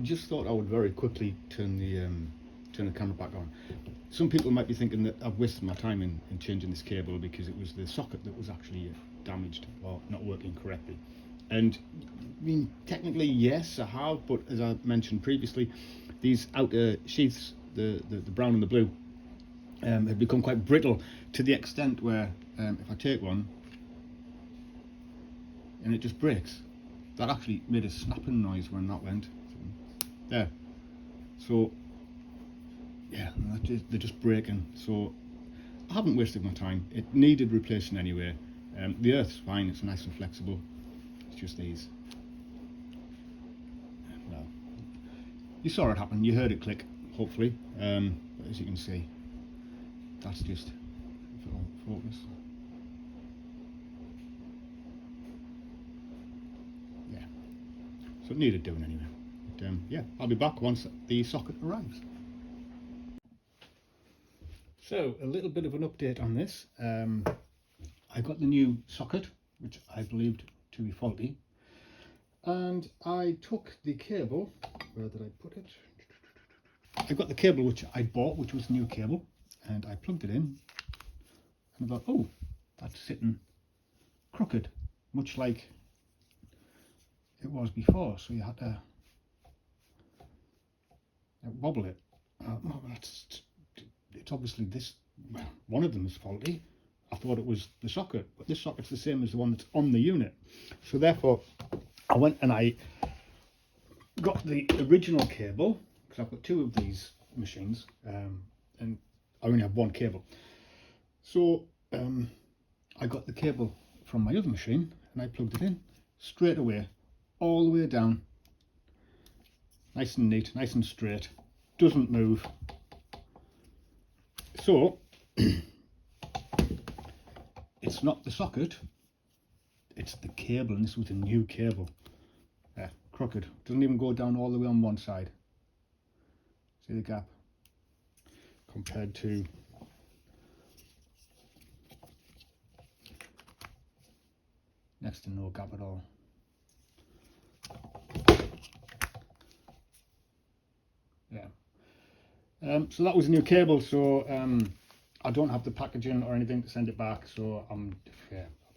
just thought I would very quickly turn the camera back on. Some people might be thinking that I've wasted my time in changing this cable because it was the socket that was actually damaged or not working correctly. And I mean, technically yes I have, but as I mentioned previously, these outer sheaths, the brown and the blue, have become quite brittle to the extent where if I take one and it just breaks. That actually made a snapping noise when that went. There. So yeah, they're just breaking. So I haven't wasted my time. It needed replacing anyway. The earth's fine, it's nice and flexible. It's just these. Well, you saw it happen, you heard it click, hopefully. But as you can see, that's just, if it'll focus. Yeah. So it needed doing anyway. But, yeah, I'll be back once the socket arrives. So a little bit of an update on this. I got the new socket, which I believed to be faulty, and I took the cable. Where did I put it? I got the cable which I bought, which was a new cable, and I plugged it in, and I thought, oh, that's sitting crooked, much like it was before. So you had to wobble it. No, it's obviously this. Well, one of them is faulty. I thought it was the socket, but this socket's the same as the one that's on the unit. So therefore, I went and I got the original cable, because I've got two of these machines, and I only have one cable. So I got the cable from my other machine and I plugged it in straight away, all the way down, nice and neat, nice and straight, doesn't move. So it's not the socket, it's the cable, and this was a new cable. Crooked, doesn't even go down all the way on one side. See the gap? Compared to next to no gap at all. Yeah. So that was a new cable, so I don't have the packaging or anything to send it back, so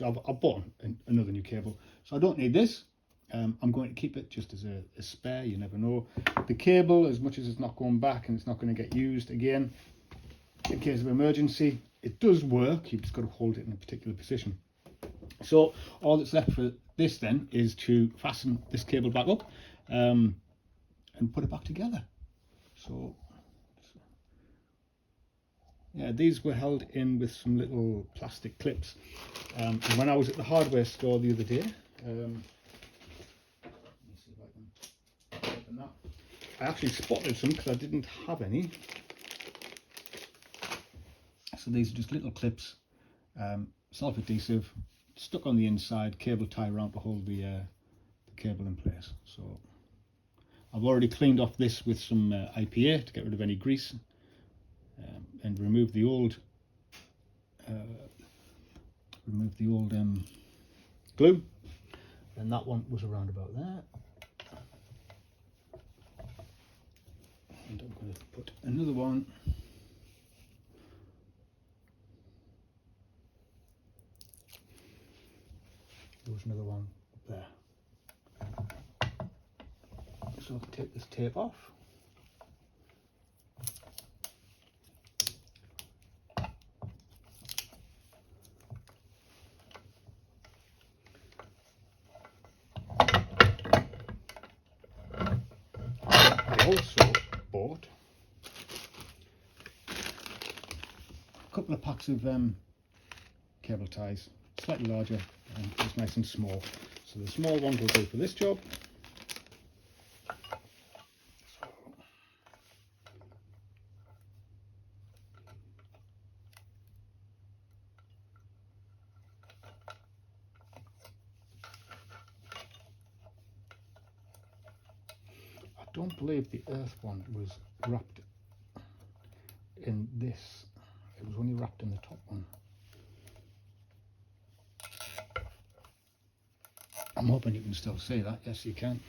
I've bought another new cable, so I don't need this. I'm going to keep it just as a spare, you never know. The cable, as much as it's not going back and it's not going to get used again in case of emergency, it does work. You've just got to hold it in a particular position. So all that's left for this then is to fasten this cable back up and put it back together. So yeah, these were held in with some little plastic clips. And when I was at the hardware store the other day, I actually spotted some because I didn't have any. So these are just little clips, self-adhesive, stuck on the inside, cable tie around to hold the cable in place. So I've already cleaned off this with some IPA to get rid of any grease, and remove the old glue. And that one was around about there. And I'm going to put another one another one up there. So I'll take this tape off. I also bought a couple of packs of cable ties, slightly larger and just nice and small. So the small ones will do for this job. I don't believe the earth one was wrapped in this. It was only wrapped in the top one. I'm hoping you can still see that. Yes, you can.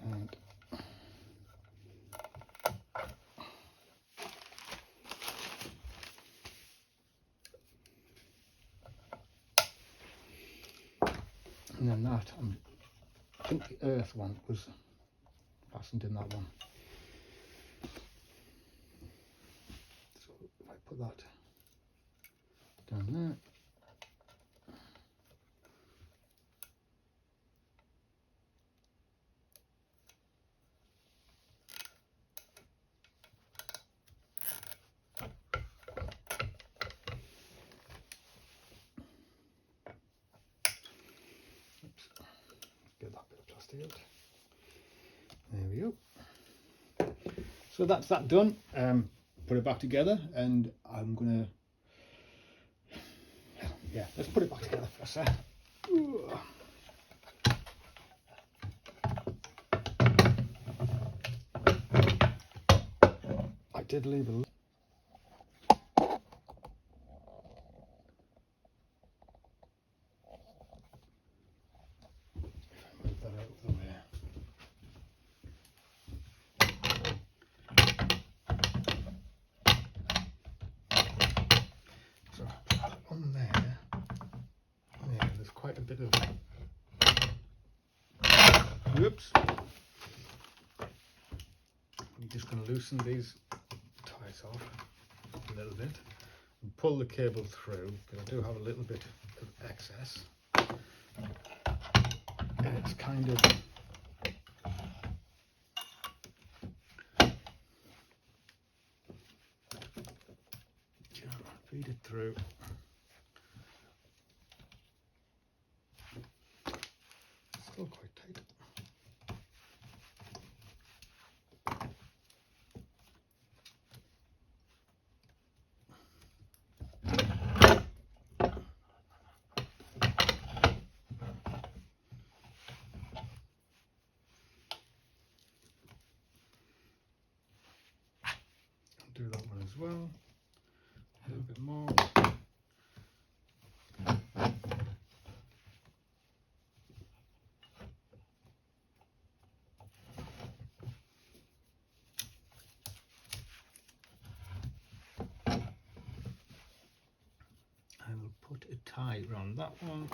And and then that, I think the earth one was fastened in that one. So if I put that down there, get that bit of plastic out. There we go. So that's that done. Put it back together, and I'm gonna, yeah, let's put it back together for a sec. I did leave a move that out of the way. So put that on there. Yeah, there's quite a bit of, whoops. I'm just going to loosen these ties off a little bit and pull the cable through, because I do have a little bit of excess. And it's kind of, feed it through. Still quite tight. I'll do that one as well. A little bit more. I will put a tie around that one.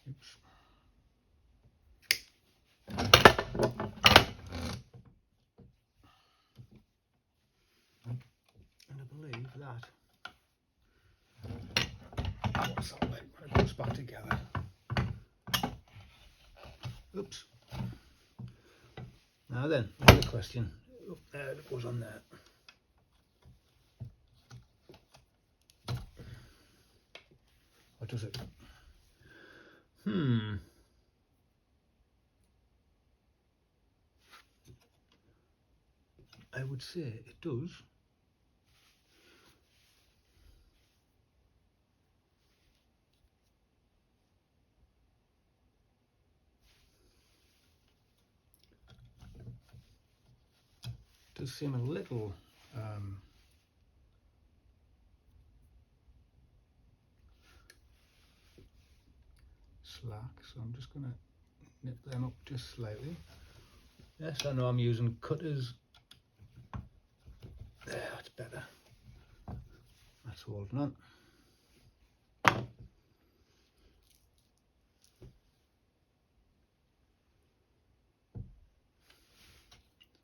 Oops. And I believe that what's that like when it goes back together. Oops. Now then, another question. Oh, there it goes on there. What does it? I would say it does. Does seem a little slack, so I'm just going to nip them up just slightly. Yes, I know I'm using cutters. There, that's better. That's holding on.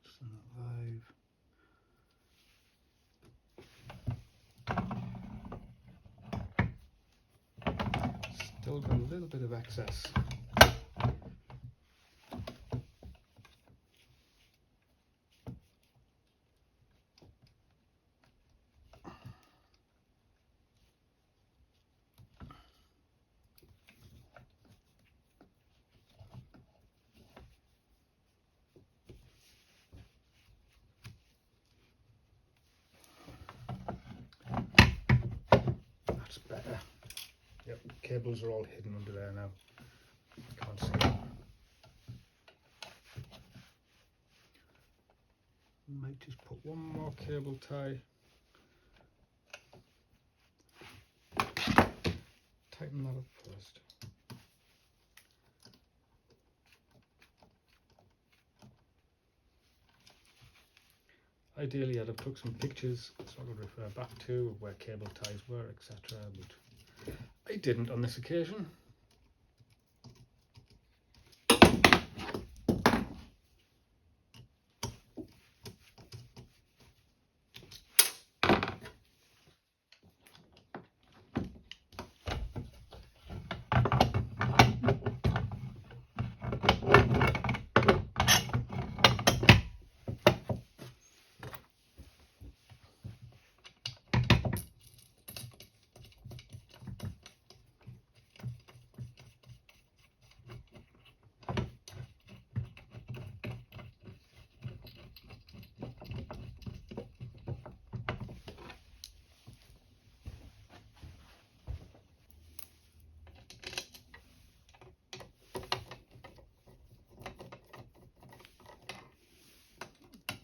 Just on that live. Still got a little bit of excess. That's better. Yep, cables are all hidden under there now. Can't see them. Might just put one more cable tie. Tighten that up first. ideally I'd have took some pictures so I could refer back to where cable ties were, etc. But I didn't on this occasion.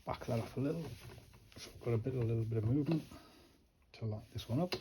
Back that off a little, so I've got a little bit of movement to light this one up.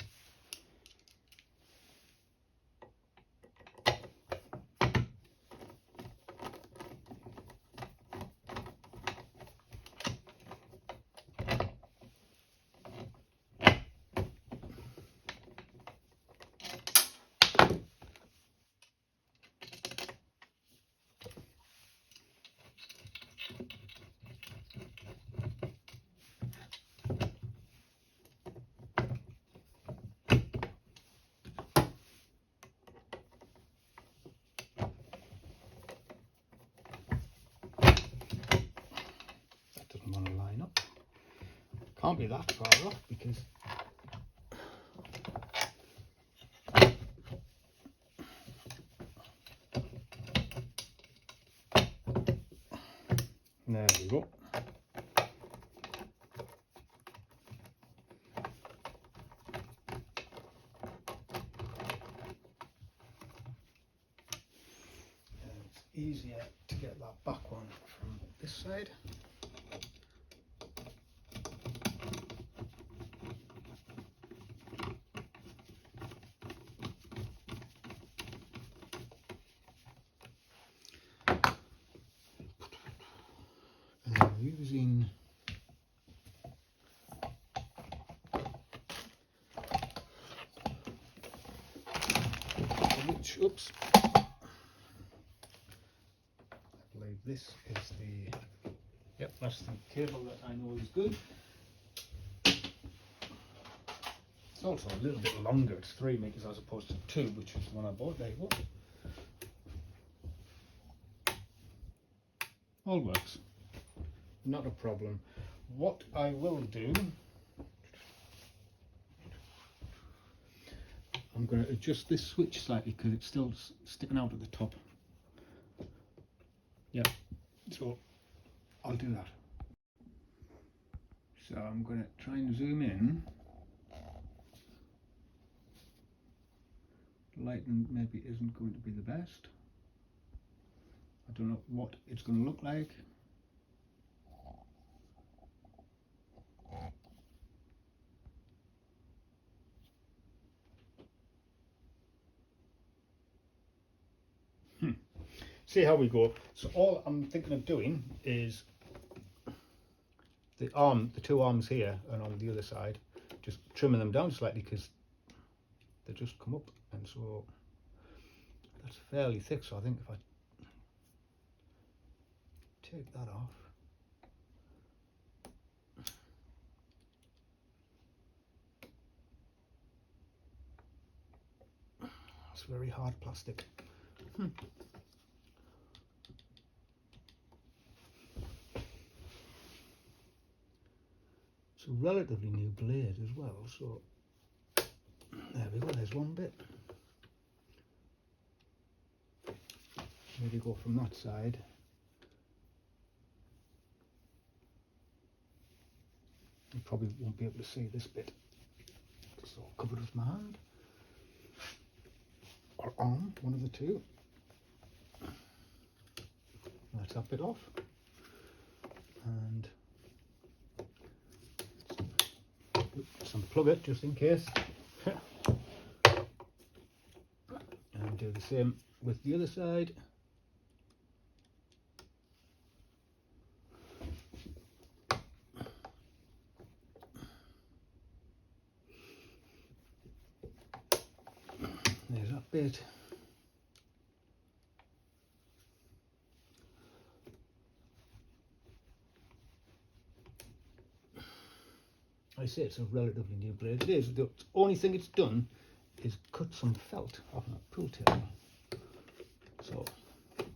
Want to line up. Can't be that far off because there we go. And it's easier to get that back one from this side. Using which, oops, I believe this is the, yep, that's the cable that I know is good. It's also a little bit longer, it's 3 meters as opposed to 2, which is the one I bought. There you go. All works. Not a problem. What I will do, I'm going to adjust this switch slightly because it's still sticking out at the top. Yeah, so I'll do that. So I'm going to try and zoom in. The lighting maybe isn't going to be the best. I don't know what it's going to look like. See how we go. So all I'm thinking of doing is the two arms here and on the other side, just trimming them down slightly because they just come up, and so that's fairly thick. So I think if I take that off, it's very hard plastic. It's a relatively new blade as well, so there we go, there's one bit. Maybe go from that side. You probably won't be able to see this bit, so I'll cover it with my hand or arm, one of the two. Let that bit off, and unplug it just in case. And do the same with the other side. bit. I say it's a relatively new blade. It is. The only thing it's done is cut some felt off my pool table. So it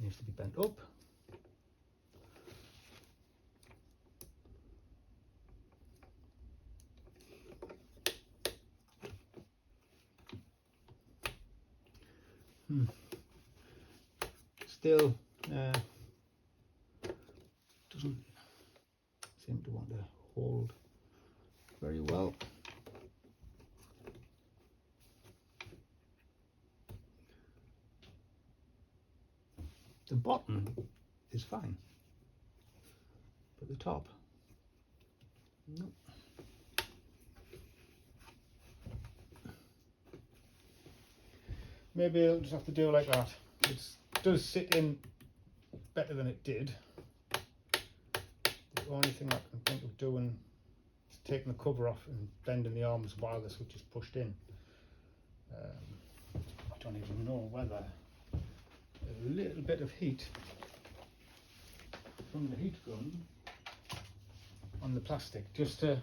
needs to be bent up. Still doesn't seem to want to hold very well. The bottom is fine, but the top, no. Maybe I'll just have to do like that. It does sit in better than it did. The only thing I can think of doing is taking the cover off and bending the arms while the switch is pushed in. I don't even know whether a little bit of heat from the heat gun on the plastic, just to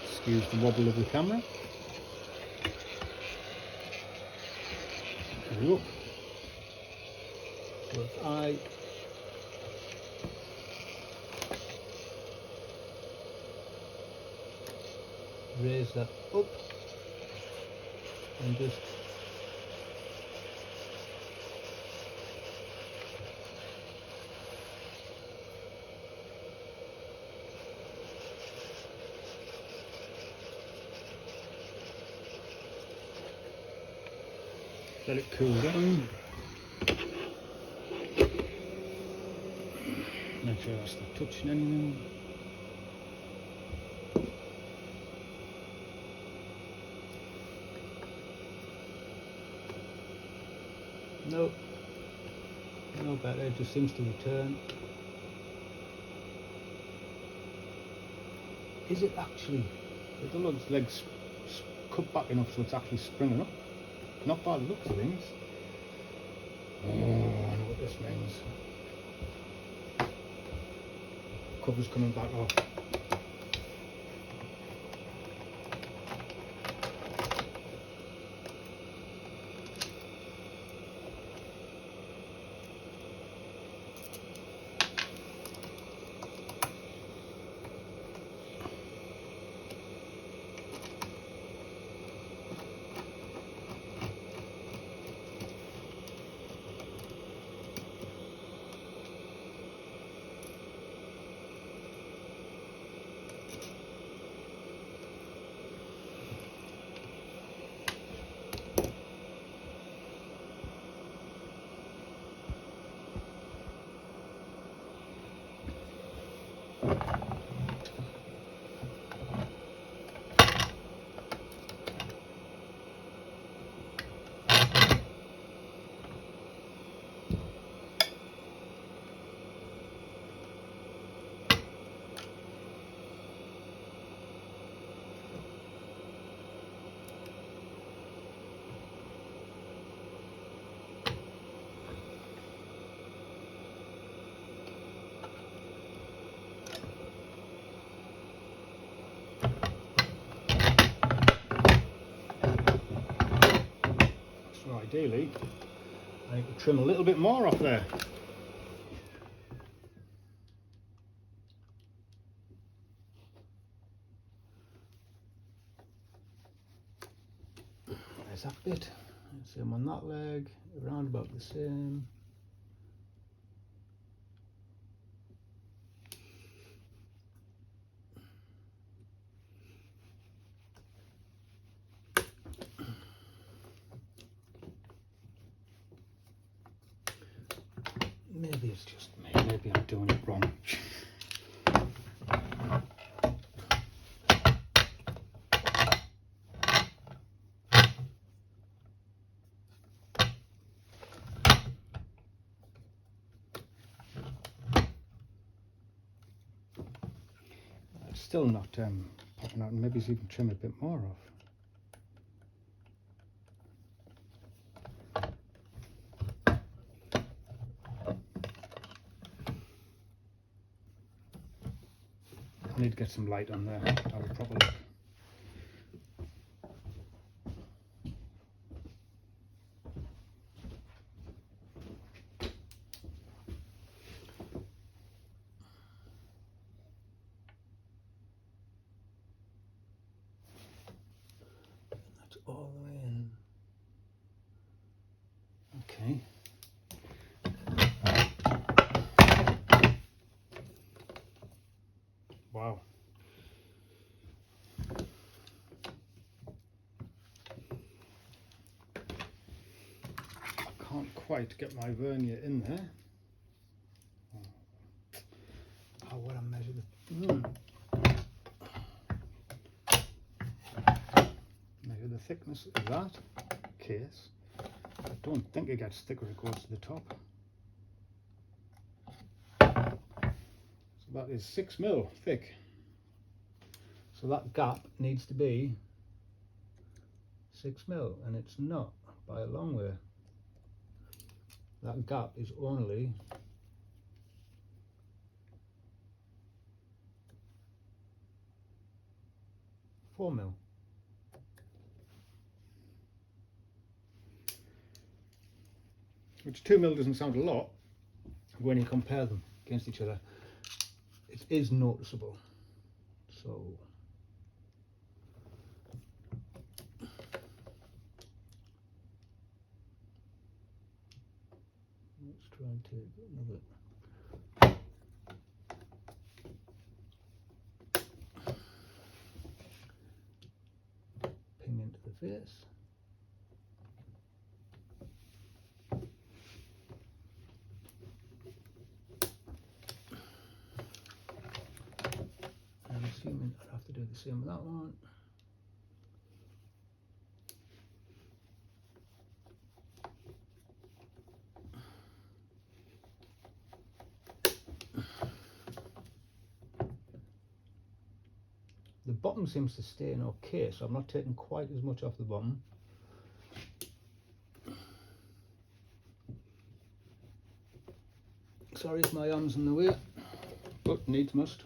excuse the wobble of the camera. There we go. So if I raise that up and just let it cool down. Make sure that's not touching anything. Nope, no better, it just seems to return. Is it actually, it doesn't look its legs cut back enough so it's actually springing up. Not by the looks of things. Oh, I know what this means. Cover's coming back off. Ideally, I need to trim a little bit more off there. There's that bit. Same on that leg, around about the same. Maybe it's just me, maybe I'm doing it wrong. still not popping out, and maybe even trim a bit more off. I need to get some light on there. Have a proper look. That's all the way in. Okay. Wow. I can't quite get my vernier in there. How would I measure measure the thickness of that case? I don't think it gets thicker, it goes to the top. So that is 6 mil thick. So that gap needs to be 6 mil, and it's not by a long way. That gap is only 4 mil. Which 2 mil doesn't sound a lot when you compare them against each other. It is noticeable. So let's try and take another. Ping into the face. I'm assuming I'd have to do the same with that one. The bottom seems to stay in okay, so I'm not taking quite as much off the bottom. Sorry if my arm's in the way, but needs must.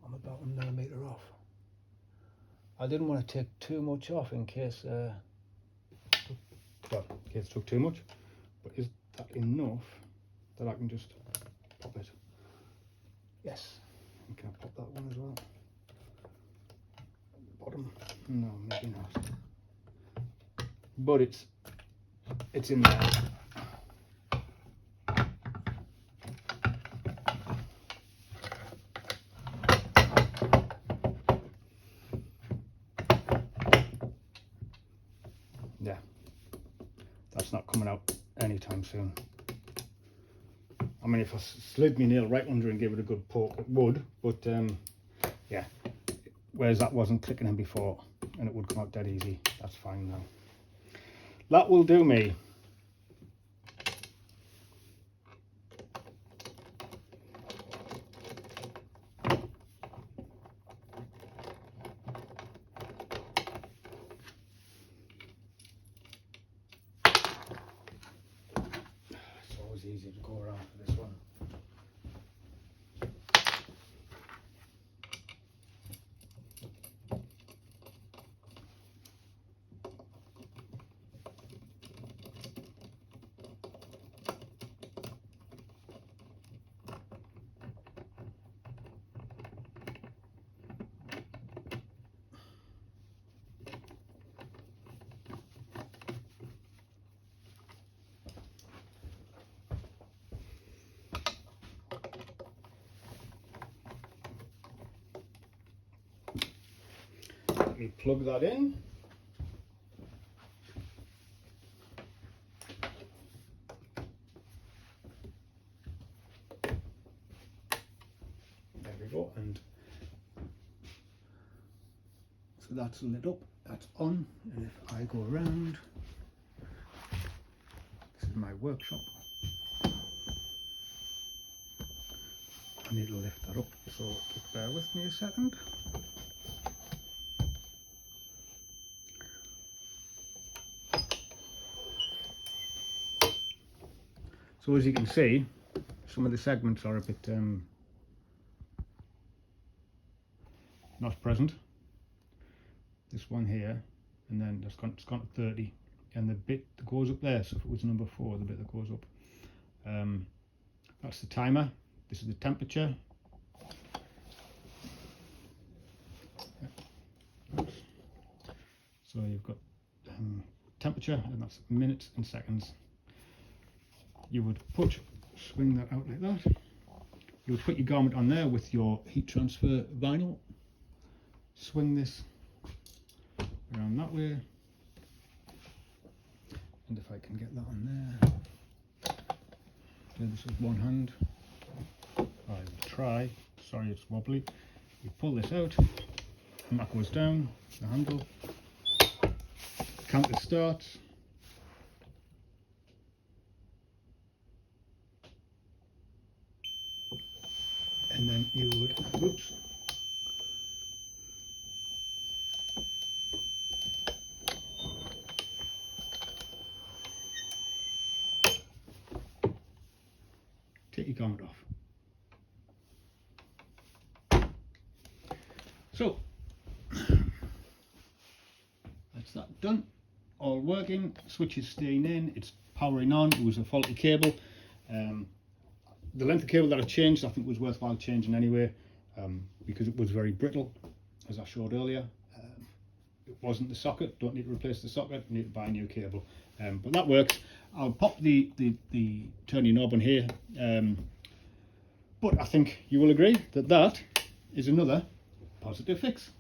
I'm about 1 millimeter off. I didn't want to take too much off in case, well, in case it took too much, but is that enough that I can just pop it? Yes. And can I pop that one as well? Bottom? No, maybe not. But it's in there. Yeah, that's not coming out anytime soon. I mean, if I slid my nail right under and gave it a good poke, it would, but yeah, whereas that wasn't clicking in before, and it would come out dead easy. That's fine now. That will do me. It's always easy to go around for this one. Let me plug that in. There we go, and that's lit up, that's on, and if I go around, this is my workshop. I need to lift that up, so just bear with me a second. So as you can see, some of the segments are a bit not present. This one here, and then it's gone to 30, and the bit that goes up there, so if it was number 4, the bit that goes up, that's the timer. This is the temperature. So you've got temperature, and that's minutes and seconds. You would swing that out like that. You would put your garment on there with your heat transfer vinyl. Swing this around that way. And if I can get that on there. Do this with one hand. I will try. Sorry, it's wobbly. You pull this out, and that goes down the handle. Counter starts. And then you would, whoops, take your garment off. So that's that done, all working, switch is staying in, it's powering on. It was a faulty cable. The length of cable that I changed, I think was worthwhile changing anyway, because it was very brittle, as I showed earlier. It wasn't the socket, don't need to replace the socket, need to buy a new cable, but that works. I'll pop the turning knob on here, but I think you will agree that that is another positive fix.